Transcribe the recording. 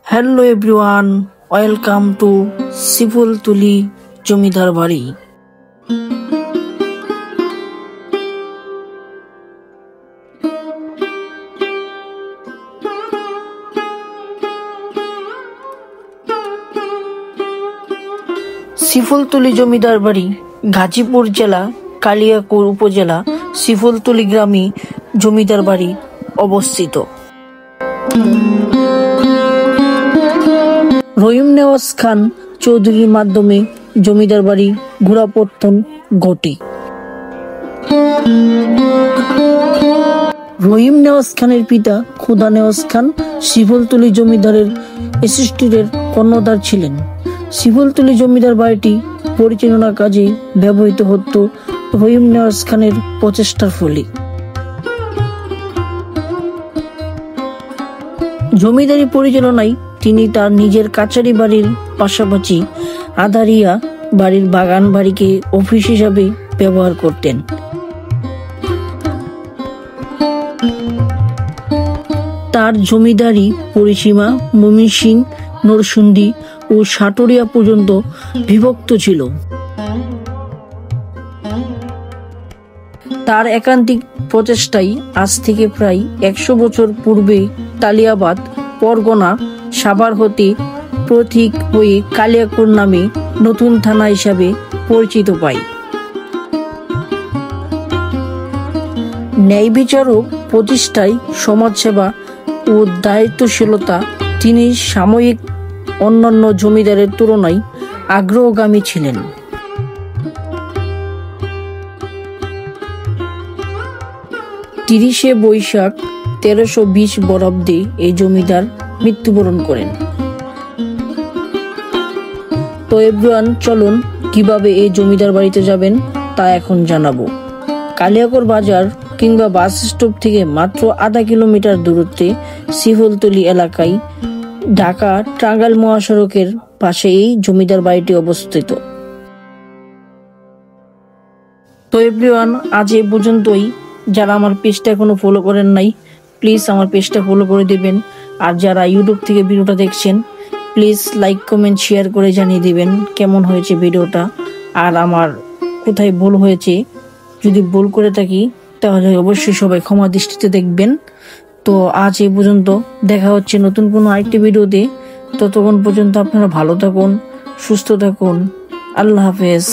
Hello everyone, welcome to শিফুলতুলি জমিদার বাড়ি। শিফুলতুলি জমিদার বাড়ি গাজীপুর জেলা কালিয়াকৈর উপজেলা শিফুলতুলি গ্রামে জমিদার বাড়ি অবস্থিত। রহিম নেওয়াজ খান চৌধুরীর মাধ্যমে জমিদার বাড়ি গোড়াপত্তন ঘটে। রহিম নেওয়াজ খানের পিতা খুদা নেওয়াজ খান শিফুলতুলি জমিদারের অ্যাসিস্ট্যান্টের কর্ণধার ছিলেন। শিফুলতুলি জমিদার বাড়িটি পরিচালনা কাজে ব্যবহৃত হতো রহিম নেওয়াজ খানের প্রচেষ্টার ফলে। জমিদারি পরিচালনায় তিনি তার নিজের কাছারি বাড়ির পাশাপাশি আধারিয়া বাড়ির বাগান বাড়িকে অফিস হিসাবে ব্যবহার করতেন। তার জমিদারি পরিসীমা ময়মনসিংহ, নরসিংদী ও সাটুরিয়া পর্যন্ত বিভক্ত ছিল। তার একান্তিক প্রচেষ্টায় আজ থেকে প্রায় 100 বছর পূর্বে তালিয়াবাদ পরগনা সাভার হতে প্রতীক হয়ে কালিয়াকৈর নামে নতুন থানা হিসাবে পরিচিত পায়। ন্যায় বিচারক প্রতিষ্ঠায় সমাজসেবা ও দায়িত্বশীলতা তিনি সাময়িক অন্যান্য জমিদারের তুলনায় আগ্রহগামী ছিলেন। বৈশাখ 1320 বরাবদে এই জমিদার মৃত্যুবরণ করেন। তো এভরিওয়ান, চলুন কিভাবে এই জমিদার বাড়িতে যাবেন তা এখন জানাবো। কালিয়াকৈর বাজার কিংবা বাস স্টপ থেকে মাত্র আধা কিলোমিটার দূরত্বে শিফুলতুলি এলাকায় ঢাকা টাঙ্গাইল মহাসড়কের পাশে এই জমিদার বাড়িটি অবস্থিত। তো এভরিওয়ান, আজ এই পর্যন্তই। যারা আমার পেজটা এখনো ফলো করেন নাই, প্লিজ আমার পেজটা ফলো করে দিবেন। আর যারা ইউটিউব থেকে ভিডিওটা দেখছেন, প্লিজ লাইক কমেন্ট শেয়ার করে জানিয়ে দিবেন কেমন হয়েছে ভিডিওটা, আর আমার কোথায় ভুল হয়েছে। যদি ভুল করে থাকি তাহলে অবশ্যই সবাই ক্ষমা দৃষ্টিতে দেখবেন। তো আজ এই পর্যন্ত, দেখা হচ্ছে নতুন কোনো আরেকটি ভিডিওতে। ততক্ষণ পর্যন্ত আপনারা ভালো থাকুন, সুস্থ থাকুন। আল্লাহ হাফেজ।